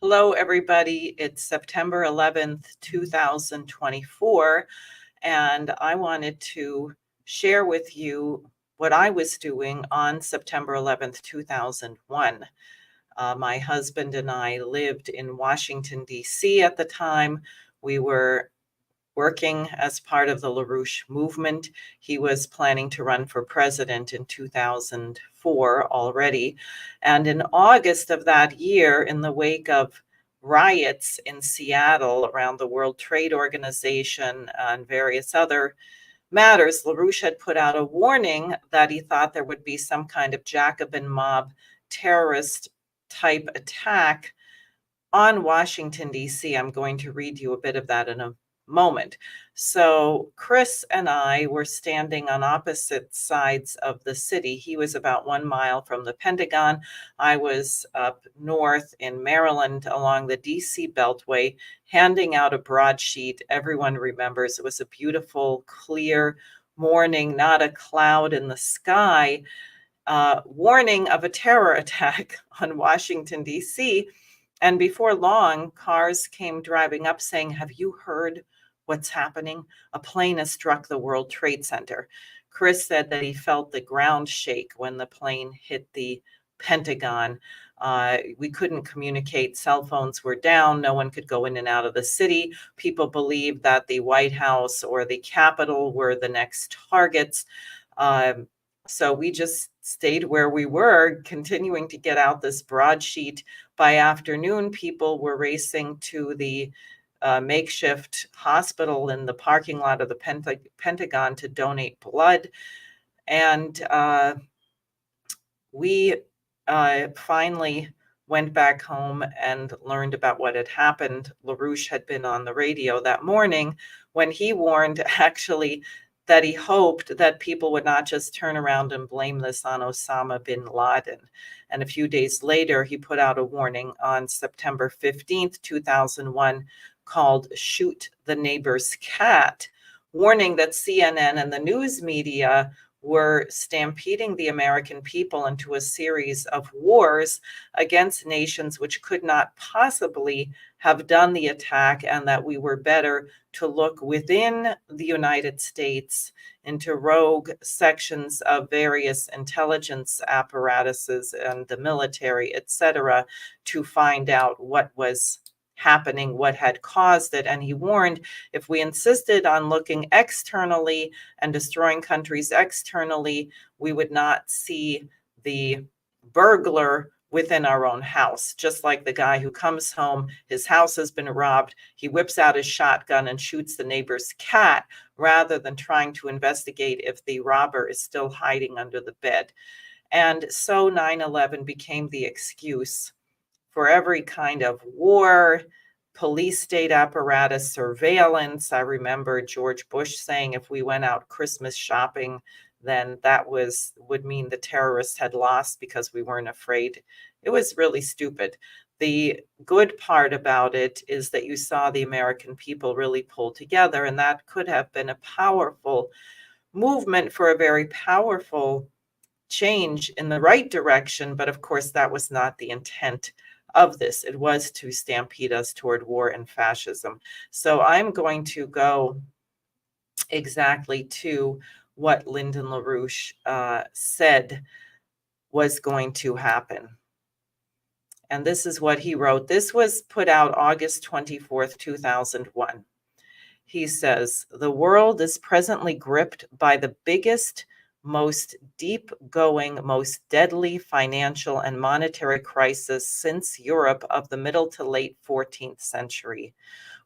Hello, everybody. It's September 11th, 2024, and I wanted to share with you what I was doing on September 11th, 2001. My husband and I lived in Washington, D.C. at the time. We were working as part of the LaRouche movement. He was planning to run for president in 2004 already. And in August of that year, in the wake of riots in Seattle around the World Trade Organization and various other matters, LaRouche had put out a warning that he thought there would be some kind of Jacobin mob terrorist type attack on Washington, D.C. I'm going to read you a bit of that in a moment. So Chris and I were standing on opposite sides of the city. He was about 1 mile from the Pentagon. I was up north in Maryland along the DC Beltway, handing out a broadsheet. Everyone remembers it was a beautiful, clear morning, not a cloud in the sky, warning of a terror attack on Washington, D.C. And before long, cars came driving up saying, "Have you heard what's happening? A plane has struck the World Trade Center." Chris said that he felt the ground shake when the plane hit the Pentagon. We couldn't communicate. Cell phones were down. No one could go in and out of the city. People believed that the White House or the Capitol were the next targets. So we just stayed where we were, continuing to get out this broadsheet. By afternoon, people were racing to the makeshift hospital in the parking lot of the Pentagon to donate blood. And we finally went back home and learned about what had happened. LaRouche had been on the radio that morning when he warned, actually, that he hoped that people would not just turn around and blame this on Osama bin Laden. And a few days later, he put out a warning on September 15th, 2001, called "Shoot the Neighbor's Cat," warning that CNN and the news media were stampeding the American people into a series of wars against nations which could not possibly have done the attack, and that we were better to look within the United States into rogue sections of various intelligence apparatuses and the military, etc., to find out what was happening, what had caused it. And he warned, if we insisted on looking externally and destroying countries externally, we would not see the burglar within our own house. Just like the guy who comes home, his house has been robbed, he whips out his shotgun and shoots the neighbor's cat, rather than trying to investigate if the robber is still hiding under the bed. And so 9/11 became the excuse for every kind of war, police state apparatus, surveillance. I remember George Bush saying if we went out Christmas shopping, then that would mean the terrorists had lost because we weren't afraid. It was really stupid. The good part about it is that you saw the American people really pull together, and that could have been a powerful movement for a very powerful change in the right direction. But of course, that was not the intent of this. It was to stampede us toward war and fascism. So I'm going to go exactly to what Lyndon LaRouche said was going to happen. And this is what he wrote. This was put out August 24th, 2001. He says, "The world is presently gripped by the biggest, most deep-going, most deadly financial and monetary crisis since Europe of the middle to late 14th century.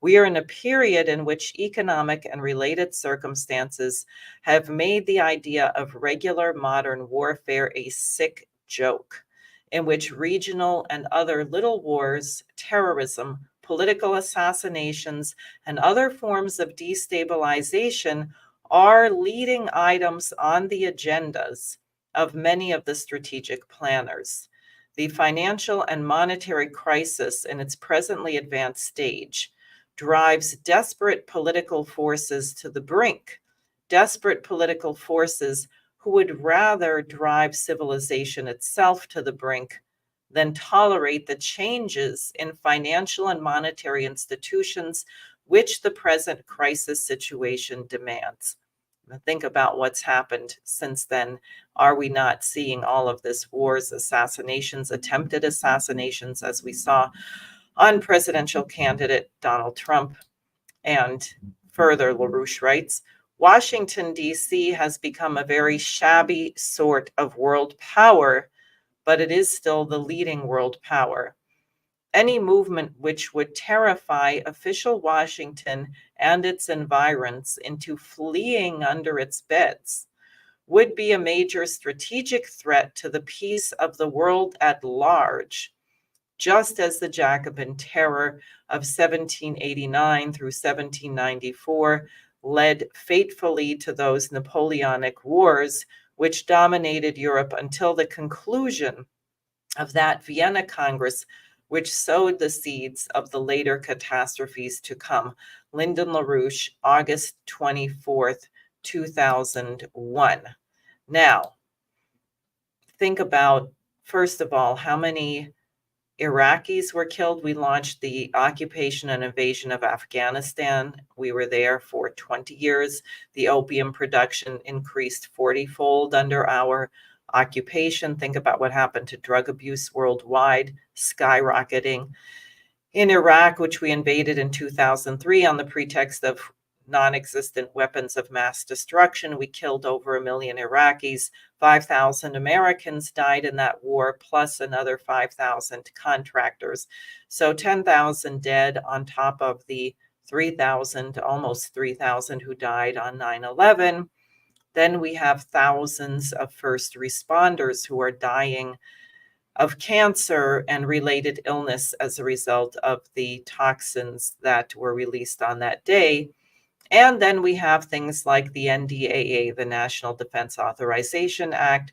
We are in a period in which economic and related circumstances have made the idea of regular modern warfare a sick joke, in which regional and other little wars, terrorism, political assassinations, and other forms of destabilization are leading items on the agendas of many of the strategic planners. The financial and monetary crisis in its presently advanced stage drives desperate political forces to the brink, desperate political forces who would rather drive civilization itself to the brink than tolerate the changes in financial and monetary institutions which the present crisis situation demands. Think about what's happened since then. Are we not seeing all of this wars, assassinations, attempted assassinations, as we saw on presidential candidate Donald Trump? And further, LaRouche writes, Washington, D.C. has become a very shabby sort of world power, but it is still the leading world power. Any movement which would terrify official Washington and its environs into fleeing under its beds would be a major strategic threat to the peace of the world at large, just as the Jacobin terror of 1789 through 1794 led fatefully to those Napoleonic wars, which dominated Europe until the conclusion of that Vienna Congress, which sowed the seeds of the later catastrophes to come. Lyndon LaRouche, August 24th, 2001. Now, think about, first of all, how many Iraqis were killed. We launched the occupation and invasion of Afghanistan. We were there for 20 years. The opium production increased 40-fold under our occupation. Think about what happened to drug abuse worldwide, skyrocketing. In Iraq, which we invaded in 2003 on the pretext of non-existent weapons of mass destruction, we killed over 1 million Iraqis. 5,000 Americans died in that war, plus another 5,000 contractors. So 10,000 dead on top of the 3,000, almost 3,000 who died on 9/11. Then we have thousands of first responders who are dying of cancer and related illness as a result of the toxins that were released on that day. And then we have things like the NDAA, the National Defense Authorization Act,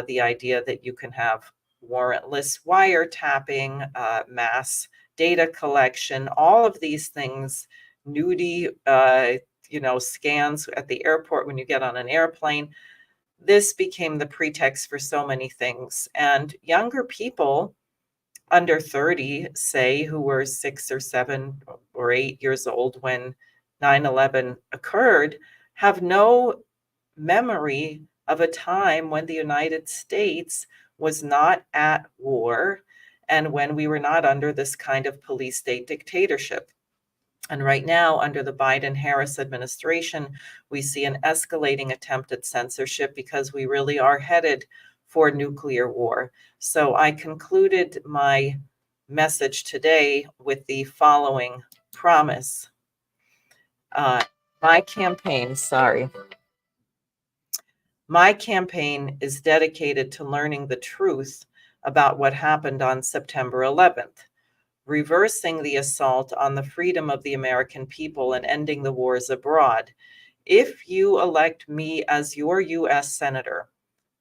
the idea that you can have warrantless wiretapping, mass data collection, all of these things, nudie, scans at the airport when you get on an airplane. This became the pretext for so many things. And younger people under 30, say, who were 6 or 7 or 8 years old when 9/11 occurred, have no memory of a time when the United States was not at war and when we were not under this kind of police state dictatorship. And right now, under the Biden-Harris administration, we see an escalating attempt at censorship because we really are headed for nuclear war. So I concluded my message today with the following promise. My campaign is dedicated to learning the truth about what happened on September 11th, reversing the assault on the freedom of the American people and ending the wars abroad. If you elect me as your U.S. Senator,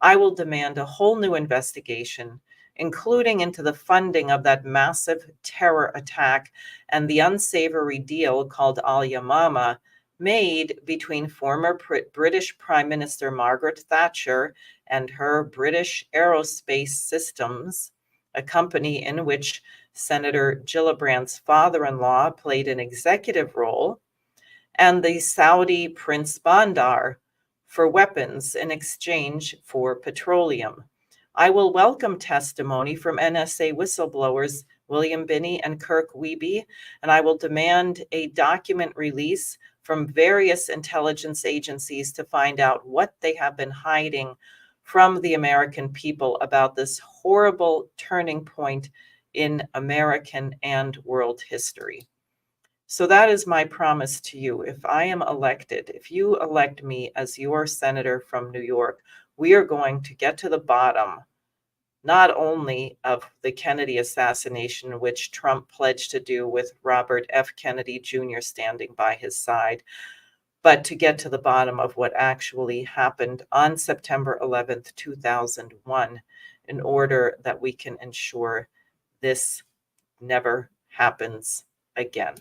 I will demand a whole new investigation, including into the funding of that massive terror attack and the unsavory deal called Al-Yamama made between former British Prime Minister Margaret Thatcher and her British Aerospace Systems, a company in which Senator Gillibrand's father-in-law played an executive role, and the Saudi Prince Bandar for weapons in exchange for petroleum. I will welcome testimony from NSA whistleblowers William Binney and Kirk Wiebe, and I will demand a document release from various intelligence agencies to find out what they have been hiding from the American people about this horrible turning point in American and world history. So that is my promise to you. If I am elected, if you elect me as your senator from New York, we are going to get to the bottom, not only of the Kennedy assassination, which Trump pledged to do with Robert F. Kennedy Jr. standing by his side, but to get to the bottom of what actually happened on September 11th, 2001, in order that we can ensure this never happens again.